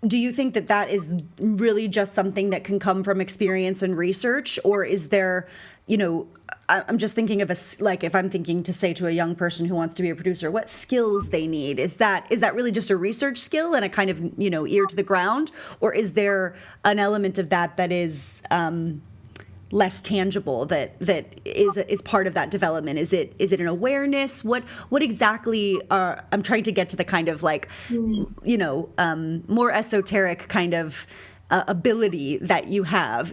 do you think that is really just something that can come from experience and research? Or is there, you know, I'm just thinking of like, if I'm thinking to say to a young person who wants to be a producer, what skills they need? Is that really just a research skill and a kind of, you know, ear to the ground? Or is there an element of that is less tangible that is part of that development? Is it an awareness? What exactly I'm trying to get to the kind of, like, you know, more esoteric kind of ability that you have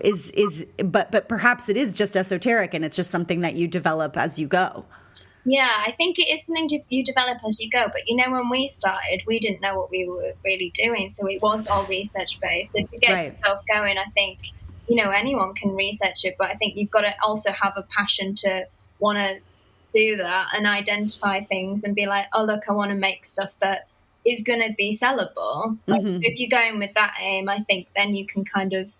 but perhaps it is just esoteric and it's just something that you develop as you go. Yeah, I think it is something you develop as you go. But, you know, when we started, we didn't know what we were really doing. So it was all research based. So to get yourself going, I think, you know, anyone can research it, but I think you've got to also have a passion to want to do that and identify things and be like, oh, look, I want to make stuff that is going to be sellable. Like, if you're going with that aim, I think then you can kind of,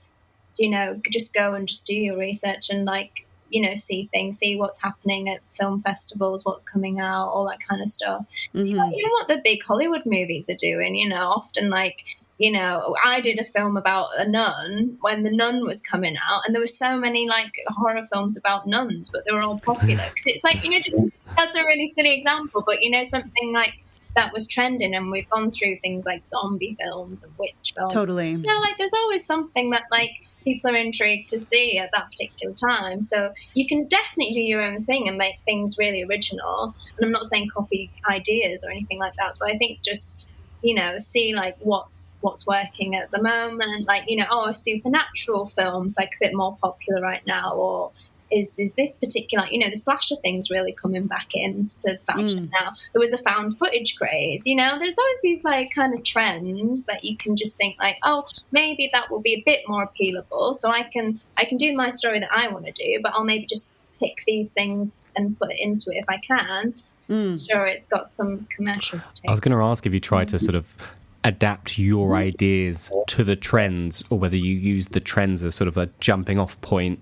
you know, just go and just do your research and, like, you know, see what's happening at film festivals, what's coming out, all that kind of stuff. You know what the big Hollywood movies are doing, you know, often, like, you know, I did a film about a nun when The Nun was coming out, and there were so many, like, horror films about nuns, but they were all popular. Because it's like, you know, just, that's a really silly example, but, you know, something like that was trending, and we've gone through things like zombie films and witch films. Totally. You know, like, there's always something that, like, people are intrigued to see at that particular time. So you can definitely do your own thing and make things really original. And I'm not saying copy ideas or anything like that, but I think just, you know, see, like, what's working at the moment. Like, you know, supernatural films, like, a bit more popular right now, or is this particular, you know, the slasher thing's really coming back into fashion now. There was a found footage craze, you know, there's always these, like, kind of trends that you can just think, like, oh, maybe that will be a bit more appealable, so I can do my story that I want to do, but I'll maybe just pick these things and put it into it if I can. Sure, it's got some commercial taste. I was going to ask if you try to sort of adapt your ideas to the trends, or whether you use the trends as sort of a jumping off point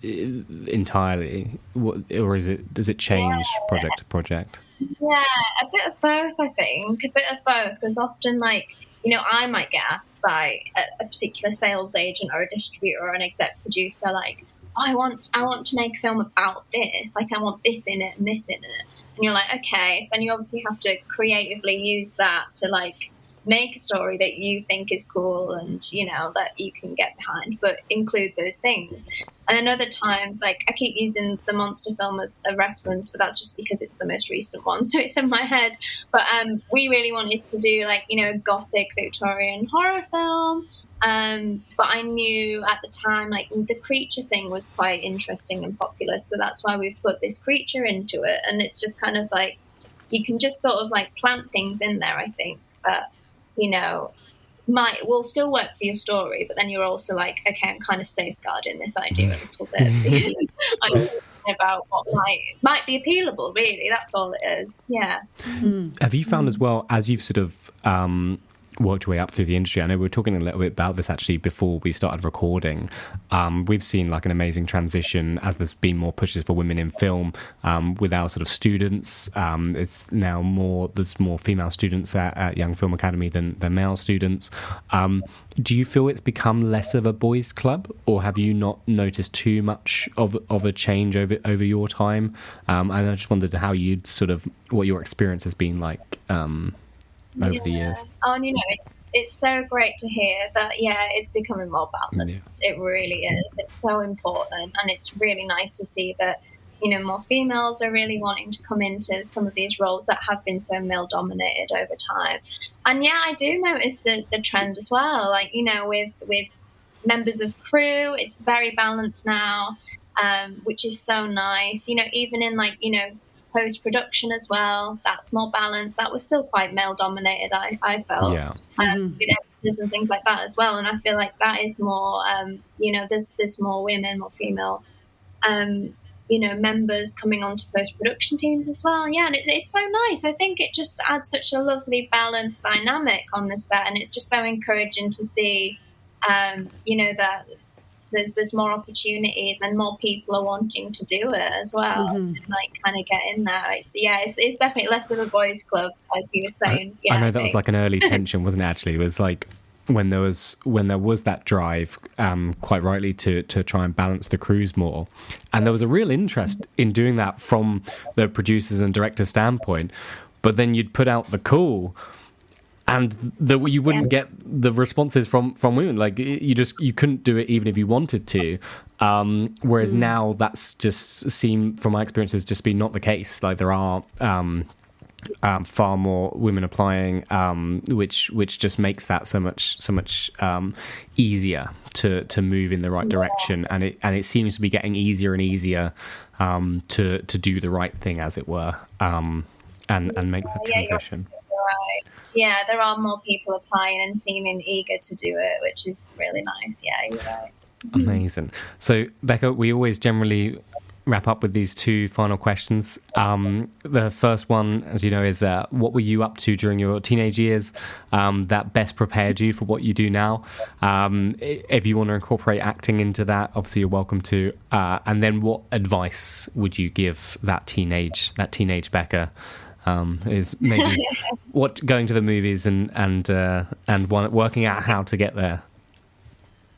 entirely, or does it change project to project? Yeah, a bit of both, I think. A bit of both, because often, like, you know, I might get asked by a particular sales agent or a distributor or an exec producer, like, oh, I want to make a film about this. Like, I want this in it and this in it. And you're like, okay. So then you obviously have to creatively use that to, like, make a story that you think is cool and, you know, that you can get behind, but include those things. And then other times, like, I keep using the monster film as a reference, but that's just because it's the most recent one, so it's in my head. But we really wanted to do, like, you know, a gothic Victorian horror film. But I knew at the time, like, the creature thing was quite interesting and popular, so that's why we've put this creature into it. And it's just kind of like, you can just sort of, like, plant things in there, I think, that, you know, will still work for your story, but then you're also like, okay, I'm kind of safeguarding this idea a little bit because I'm thinking about what might be appealable, really. That's all it is. Yeah. Have you found as well, as you've sort of worked your way up through the industry, I know we were talking a little bit about this actually before we started recording, we've seen, like, an amazing transition as there's been more pushes for women in film with our sort of students. It's now there's more female students at Young Film Academy than male students. Do you feel it's become less of a boys' club, or have you not noticed too much of a change over your time? And I just wondered how what your experience has been like over the years. Oh, and it's so great to hear that. Yeah, it's becoming more balanced. It really is. It's so important, and it's really nice to see that more females are really wanting to come into some of these roles that have been so male dominated over time. And yeah, I do notice the trend as well. Like with members of crew, it's very balanced now, which is so nice. Even in post-production as well, that's more balanced. That was still quite male-dominated, I felt. Yeah. With editors and things like that as well. And I feel like that is more, there's more women, more female, members coming onto post-production teams as well. Yeah, and it's so nice. I think it just adds such a lovely balanced dynamic on the set, and it's just so encouraging to see, that there's more opportunities and more people are wanting to do it as well, and kind of get in there. It's definitely less of a boys' club, as you were saying. I know that was like an early tension, wasn't it? Actually, it was like when there was that drive, quite rightly, to try and balance the crews more, and there was a real interest in doing that from the producers and directors' standpoint. But then you'd put out the call, and you wouldn't get the responses from women. Like you couldn't do it even if you wanted to. Whereas now that's just seemed, from my experiences, just been not the case. Like there are far more women applying, which just makes that so much easier to move in the right direction. And it seems to be getting easier and easier to do the right thing, as it were, and make that transition. Right. Yeah, there are more people applying and seeming eager to do it, which is really nice. Yeah, you're right. Amazing. So, Becca, we always generally wrap up with these two final questions. The first one, as you know, is what were you up to during your teenage years that best prepared you for what you do now? If you want to incorporate acting into that, obviously you're welcome to. And then what advice would you give that teenage Becca? Is maybe going to the movies and working out how to get there.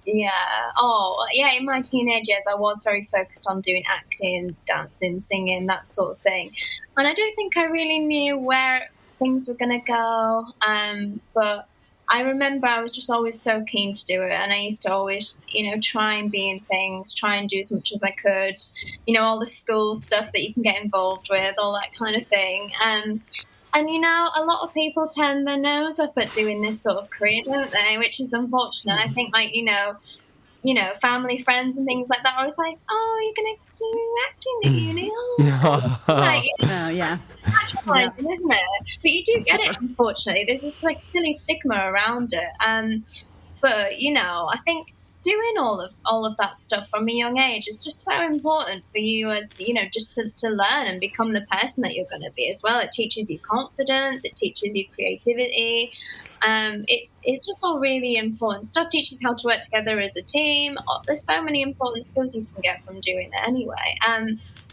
Yeah. Oh, yeah. In my teenage years, I was very focused on doing acting, dancing, singing, that sort of thing. And I don't think I really knew where things were going to go. But I remember I was just always so keen to do it. And I used to always, try and be in things, try and do as much as I could, all the school stuff that you can get involved with, all that kind of thing. And a lot of people turn their nose up at doing this sort of career, don't they? Which is unfortunate. I think, family, friends and things like that are always like, oh, you're going to do acting at uni? Oh, yeah. Patronising, isn't it? But you do get it, unfortunately. There's this, silly stigma around it. But, I think doing all of that stuff from a young age is just so important for you as, just to learn and become the person that you're going to be as well. It teaches you confidence. It teaches you creativity. It's just all really important stuff. Teaches how to work together as a team. There's so many important skills you can get from doing it anyway.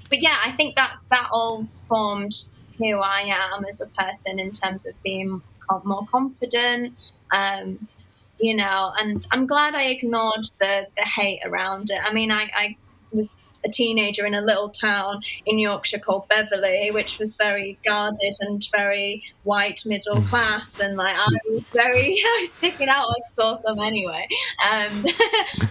But yeah, I think that all formed who I am as a person in terms of being more confident, and I'm glad I ignored the hate around it. I mean, I was a teenager in a little town in Yorkshire called Beverley, which was very guarded and very white middle class, and I was very sticking out like sore thumb anyway.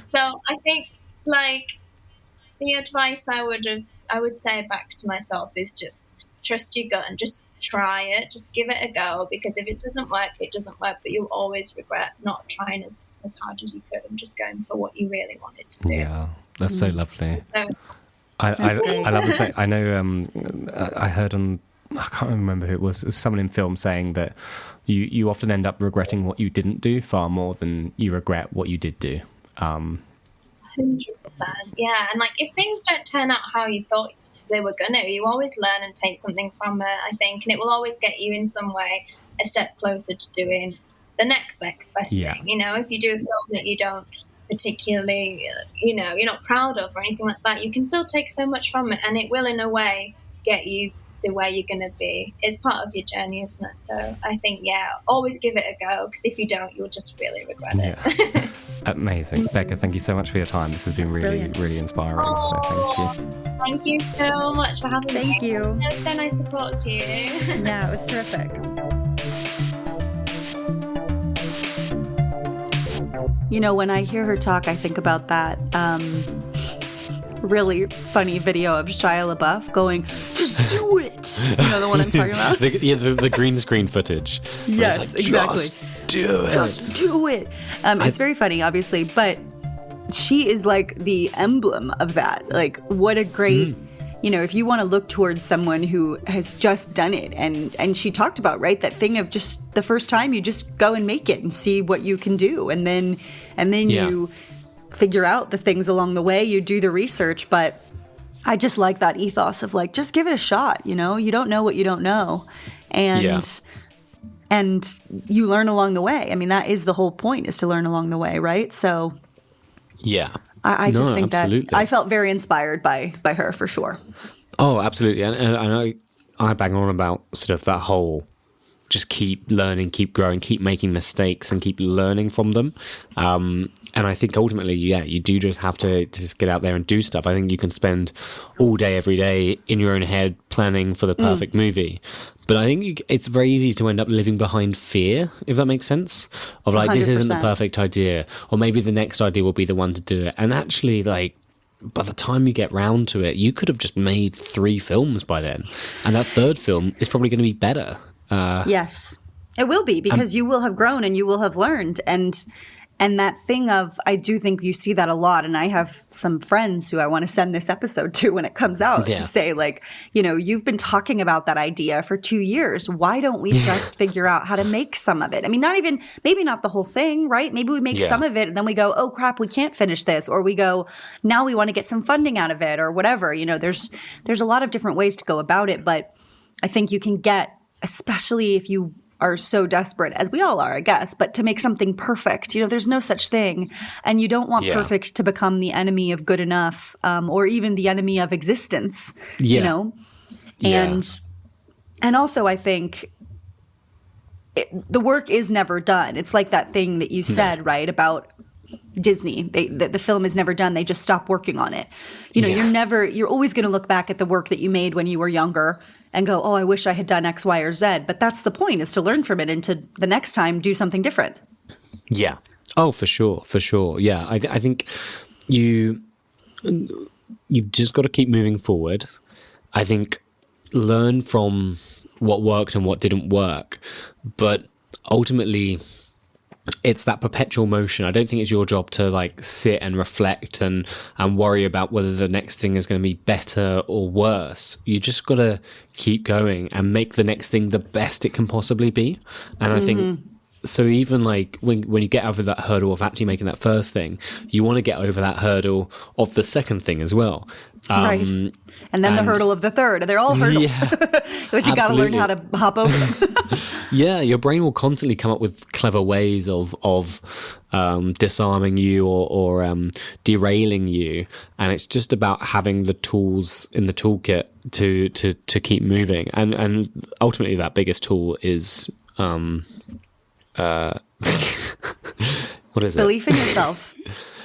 So I think the advice I would say back to myself is just trust your gut and just try it, just give it a go, because if it doesn't work, it doesn't work, but you'll always regret not trying as hard as you could and just going for what you really wanted to do. Yeah, that's so lovely. So, I love the say. I know I heard on, I can't remember who it was someone in film saying that you often end up regretting what you didn't do far more than you regret what you did do. 100%. Yeah, and if things don't turn out how you thought they were gonna, you always learn and take something from it, I think, and it will always get you in some way a step closer to doing the next best thing. If you do a film that you don't particularly you're not proud of or anything like that, you can still take so much from it, and it will in a way get you to where you're going to be. It's part of your journey, isn't it? So I think, always give it a go, because if you don't, you'll just really regret it. Amazing. Becca, thank you so much for your time. This has been really inspiring. So thank you. Thank you so much for having me. Thank you. It was so nice to talk to you. Yeah, it was terrific. You know, when I hear her talk, I think about that really funny video of Shia LaBeouf going, "Just do it." You know the one I'm talking about? the green screen footage. Yes, like, exactly. Just do it. Just do it. It's very funny, obviously, but she is like the emblem of that. Like, what a great, you know, if you want to look towards someone who has just done it, and she talked about, right, that thing of just the first time you just go and make it and see what you can do, and then you figure out the things along the way, you do the research. But I just like that ethos of like, just give it a shot, you know? You don't know what you don't know. And you learn along the way. I mean, that is the whole point, is to learn along the way, right? So yeah. I just think absolutely. that I felt very inspired by her, for sure. Oh, absolutely. And I bang on about sort of that whole just keep learning, keep growing, keep making mistakes and keep learning from them. And I think ultimately, you do just have to just get out there and do stuff. I think you can spend all day, every day in your own head planning for the perfect movie. But I think it's very easy to end up living behind fear, if that makes sense. Of like, 100%. This isn't the perfect idea. Or maybe the next idea will be the one to do it. And actually, like, by the time you get round to it, you could have just made 3 films by then. And that third film is probably going to be better. Yes, it will be, because you will have grown and you will have learned. And that thing of, I do think you see that a lot. And I have some friends who I want to send this episode to when it comes out to say, like, you know, you've been talking about that idea for 2 years. Why don't we just figure out how to make some of it? I mean, maybe not the whole thing, right? Maybe we make some of it and then we go, oh crap, we can't finish this. Or we go, now we want to get some funding out of it or whatever. You know, there's a lot of different ways to go about it. But I think you can get, especially if you are so desperate, as we all are, I guess, but to make something perfect, you know, there's no such thing. And you don't want perfect to become the enemy of good enough, or even the enemy of existence, you know? And also I think the work is never done. It's like that thing that you said, right, about Disney. The film is never done. They just stop working on it. You know, you're always going to look back at the work that you made when you were younger and go, oh, I wish I had done X, Y, or Z. But that's the point, is to learn from it and to the next time do something different. Yeah. Oh, for sure. For sure. Yeah. I think you've just got to keep moving forward. I think learn from what worked and what didn't work. But ultimately, it's that perpetual motion. I don't think it's your job to like sit and reflect and worry about whether the next thing is going to be better or worse. You just got to keep going and make the next thing the best it can possibly be. And I think, so even like when you get over that hurdle of actually making that first thing, you want to get over that hurdle of the second thing as well. Right. And then the hurdle of the third. They're all hurdles. Yeah, but you got to learn how to hop over them. Yeah, your brain will constantly come up with clever ways of disarming you or derailing you, and it's just about having the tools in the toolkit to keep moving. And ultimately, that biggest tool is what is it? Belief in yourself.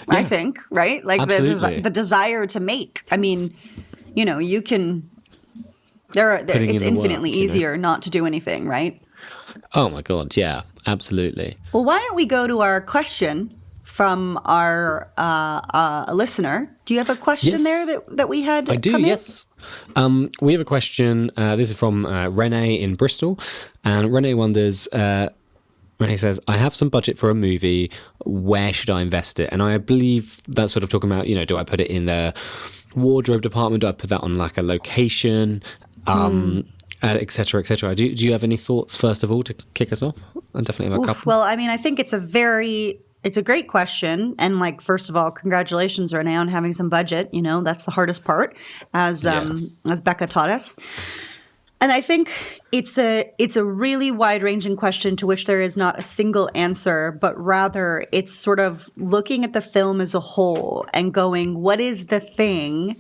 I think, right? Like the desire to make. I mean, you know, you can. It's infinitely easier not to do anything, right? Oh my God, yeah, absolutely. Well, why don't we go to our question from our listener? Do you have a question there that we had? I do, come yes. We have a question. This is from Renee in Bristol, and Renee wonders. Renee says, I have some budget for a movie. Where should I invest it? And I believe that's sort of talking about, you know, do I put it in the wardrobe department? Do I put that on like a location? Et cetera, et cetera. Do you have any thoughts, first of all, to kick us off? I definitely have a couple. Well, I mean, I think it's a great question. And like, first of all, congratulations, Renee, on having some budget. You know, that's the hardest part, as Becca taught us. And I think it's a really wide-ranging question to which there is not a single answer, but rather it's sort of looking at the film as a whole and going, what is the thing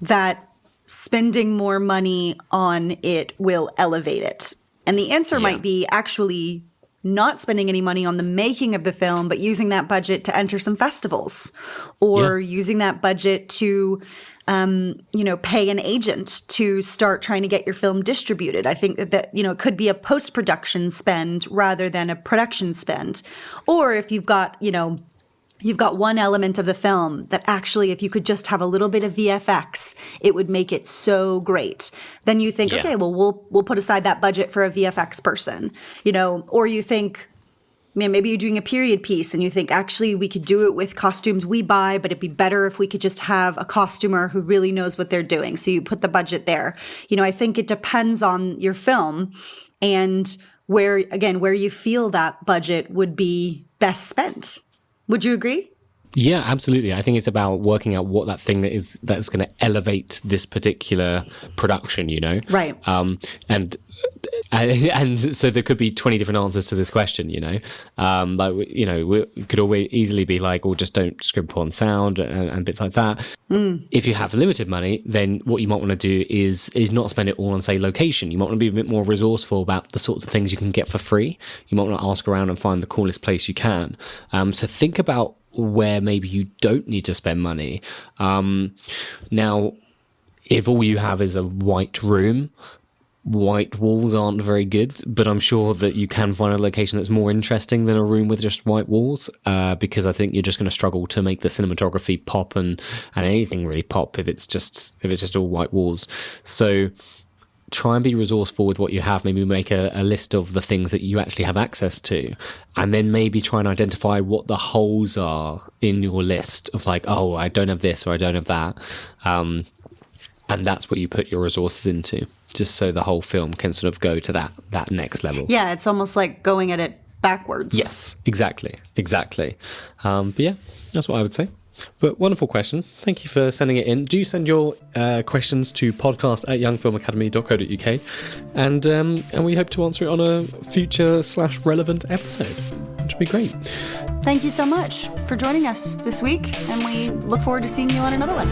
that spending more money on it will elevate it? And the answer might be actually not spending any money on the making of the film, but using that budget to enter some festivals, or using that budget to pay an agent to start trying to get your film distributed. I think that it could be a post-production spend rather than a production spend. Or if you've got one element of the film that actually, if you could just have a little bit of VFX, it would make it so great. Then you think, okay, well, we'll put aside that budget for a VFX person, or you think, man, maybe you're doing a period piece and you think, actually, we could do it with costumes we buy, but it'd be better if we could just have a costumer who really knows what they're doing. So you put the budget there. I think it depends on your film and where you feel that budget would be best spent. Would you agree? Yeah, absolutely. I think it's about working out what that thing that's going to elevate this particular production, Right. And so there could be 20 different answers to this question, we could always easily be like, well, just don't scrimp on sound and bits like that. If you have limited money, then what you might want to do is not spend it all on, say, location. You might want to be a bit more resourceful about the sorts of things you can get for free. You might want to ask around and find the coolest place you can. So think about where maybe you don't need to spend money. Now, if all you have is a white room, white walls aren't very good, but I'm sure that you can find a location that's more interesting than a room with just white walls, because I think you're just going to struggle to make the cinematography pop and anything really pop if it's just all white walls. So try and be resourceful with what you have. Maybe make a list of the things that you actually have access to, and then maybe try and identify what the holes are in your list of like, oh, I don't have this or I don't have that. And that's what you put your resources into, just so the whole film can sort of go to that next level. Yeah, it's almost like going at it backwards. Yes, exactly. But yeah, that's what I would say. But wonderful question. Thank you for sending it in. Do send your questions to podcast@youngfilmacademy.co.uk, and we hope to answer it on a future /relevant episode, which would be great. Thank you so much for joining us this week, and we look forward to seeing you on another one.